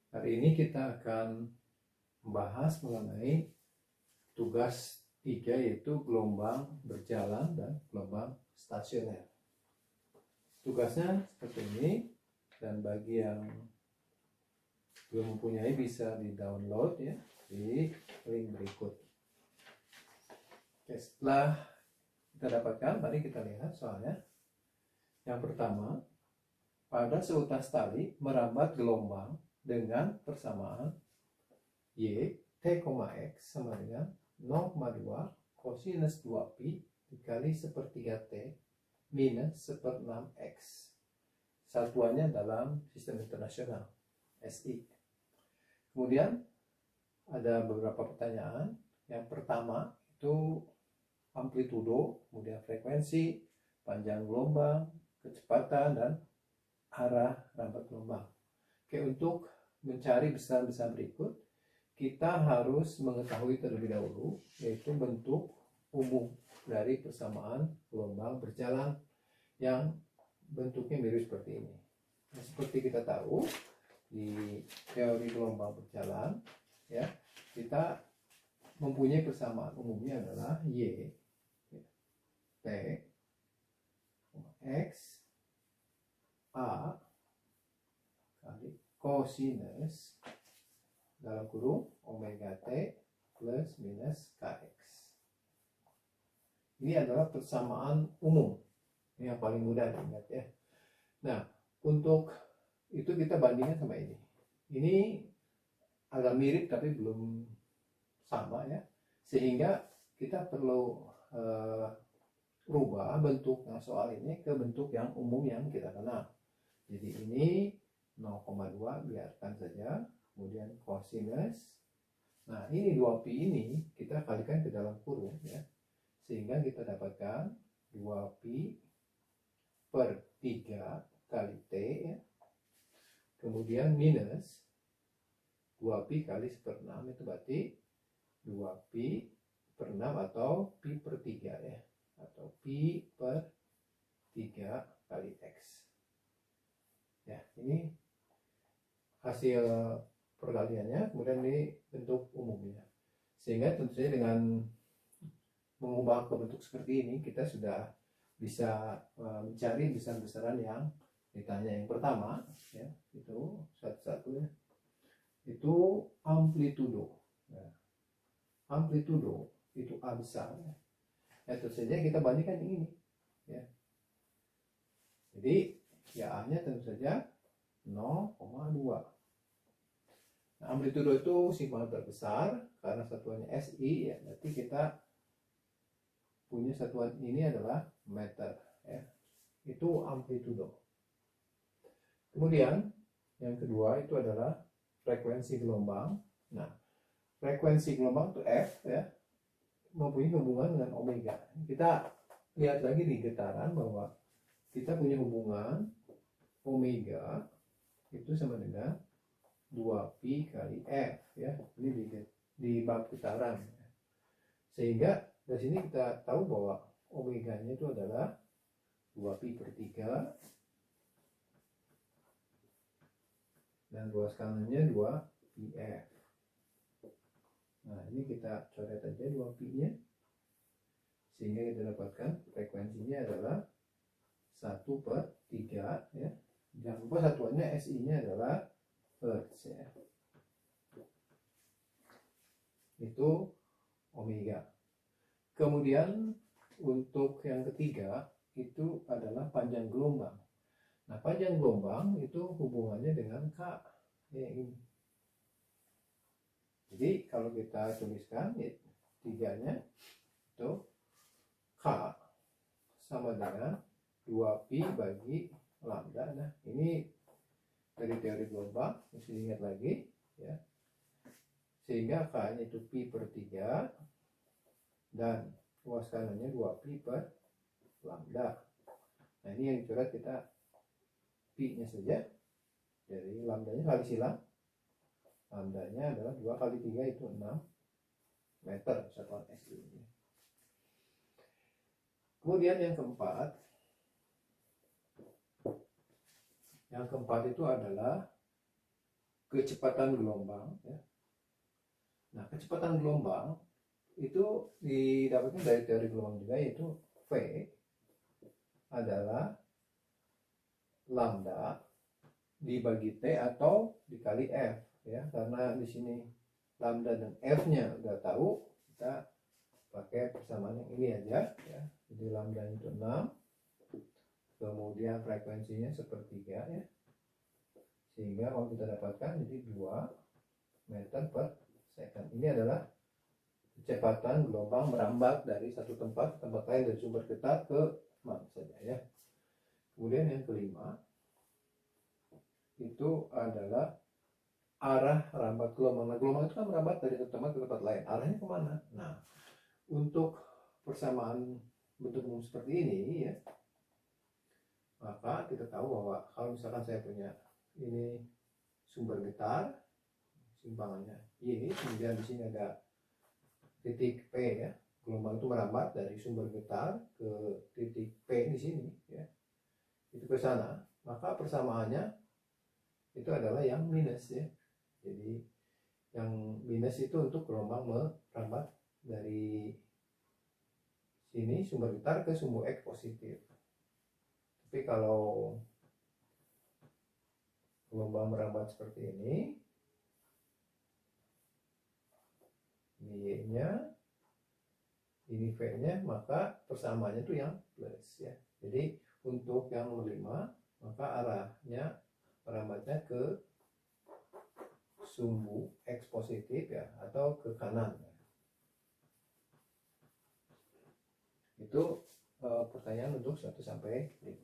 Hari ini kita akan membahas mengenai tugas 3, yaitu gelombang berjalan dan gelombang stasioner. Tugasnya seperti ini, dan bagi yang belum mempunyai bisa di-download ya di link berikut. Oke, setelah kita dapatkan, mari kita lihat soalnya. Yang pertama, pada seutas tali merambat gelombang dengan persamaan Y T, X sama dengan 0,2 kosinus 2pi dikali sepertiga T minus 1/6 X. Satuannya dalam sistem internasional, SI. Kemudian ada beberapa pertanyaan. Yang pertama itu amplitudo, kemudian frekuensi, panjang gelombang, kecepatan, dan arah rambat gelombang. Oke, untuk mencari besaran-besaran berikut, kita harus mengetahui terlebih dahulu, yaitu bentuk umum dari persamaan gelombang berjalan yang bentuknya mirip seperti ini. Nah, seperti kita tahu di teori gelombang berjalan, ya, kita mempunyai persamaan umumnya adalah Y T X A kali kosinus dalam kurung omega T plus minus Kx. Ini adalah persamaan umum. Ini yang paling mudah diingat ya. Nah, untuk itu kita bandingkan sama ini. Ini agak mirip tapi belum sama ya. Sehingga kita perlu rubah bentuknya soal ini ke bentuk yang umum yang kita kenal. Jadi ini 0,2 biarkan saja, kemudian kosinus. Nah, ini 2pi ini kita kalikan ke dalam kurung ya. Sehingga kita dapatkan 2pi per 3 kali T ya. Kemudian minus 2pi kali 1/6, itu berarti 2pi per 6 atau pi per 3 ya. Atau pi per 3 kali X. Ya, ini hasil perkaliannya, kemudian ini bentuk umumnya. Sehingga tentunya dengan mengubah ke bentuk seperti ini, kita sudah bisa mencari besaran-besaran yang ditanya. Yang pertama, ya, itu satu-satunya, itu amplitudo. Nah, amplitudo itu A besar. Ya, tentu saja kita bandingkan ini. Ya. Jadi, ya A-nya tentu saja 0,2. Nah, amplitudo itu simpanan terbesar karena satuannya SI, ya, berarti kita punya satuan ini adalah meter ya. Itu amplitudo. Kemudian yang kedua itu adalah frekuensi gelombang. Nah, frekuensi gelombang itu F ya, mempunyai hubungan dengan omega. Kita lihat lagi di getaran bahwa kita punya hubungan omega itu sama dengan 2pi kali F ya. Ini di bab getaran. Sehingga dari sini kita tahu bahwa omeganya itu adalah 2pi per 3 dan ruas kanannya 2πf. Nah, ini kita coret aja 2pi-nya. Sehingga kita dapatkan frekuensinya adalah 1/3 ya. Jangan lupa satuannya SI-nya adalah Hertz ya. Itu omega. Kemudian untuk yang ketiga itu adalah panjang gelombang. Nah, panjang gelombang itu hubungannya dengan K ya, ini. Jadi kalau kita tuliskan ya, tiganya itu K sama dengan 2pi bagi lambda. Nah, ini dari teori gelombang, mesti diingat lagi ya. Sehingga K-nya itu pi per 3 dan ruas kanannya 2pi per lambda. Nah, ini yang dicoret kita pi-nya saja. Jadi lambdanya kali silang. Lambdanya adalah 2 kali 3 itu 6 meter satuan SI ini. Kemudian yang keempat itu adalah kecepatan gelombang ya. Nah, kecepatan gelombang itu didapatkan dari teori gelombang juga, yaitu V adalah lambda dibagi T atau dikali F ya. Karena di sini lambda dan F-nya udah tahu, kita pakai persamaan yang ini aja ya. Jadi lambda itu 6, kemudian frekuensinya sepertiga ya, sehingga kalau kita dapatkan jadi 2 meter per second. Ini adalah kecepatan gelombang merambat dari satu tempat ke tempat lain, dari sumber getar ke mana saja ya. Kemudian yang kelima itu adalah arah rambat gelombang. Nah, gelombang itu kan merambat dari satu tempat ke tempat lain, arahnya kemana? Nah, untuk persamaan bentuk umum seperti ini ya, maka kita tahu bahwa kalau misalkan saya punya ini sumber getar, simpangannya ini, kemudian di sini ada titik P ya, gelombang itu merambat dari sumber getar ke titik P di sini ya, itu ke sana, maka persamaannya itu adalah yang minus ya. Jadi yang minus itu untuk gelombang merambat dari sini sumber getar ke sumbu X positif. Tapi kalau gelombang merambat seperti ini Y-nya, ini V-nya, maka persamaannya itu yang plus ya. Jadi untuk yang nomor 5, maka arahnya merambatnya ke sumbu X positif ya, atau ke kanan ya. Itu pertanyaan untuk 1 sampai 5.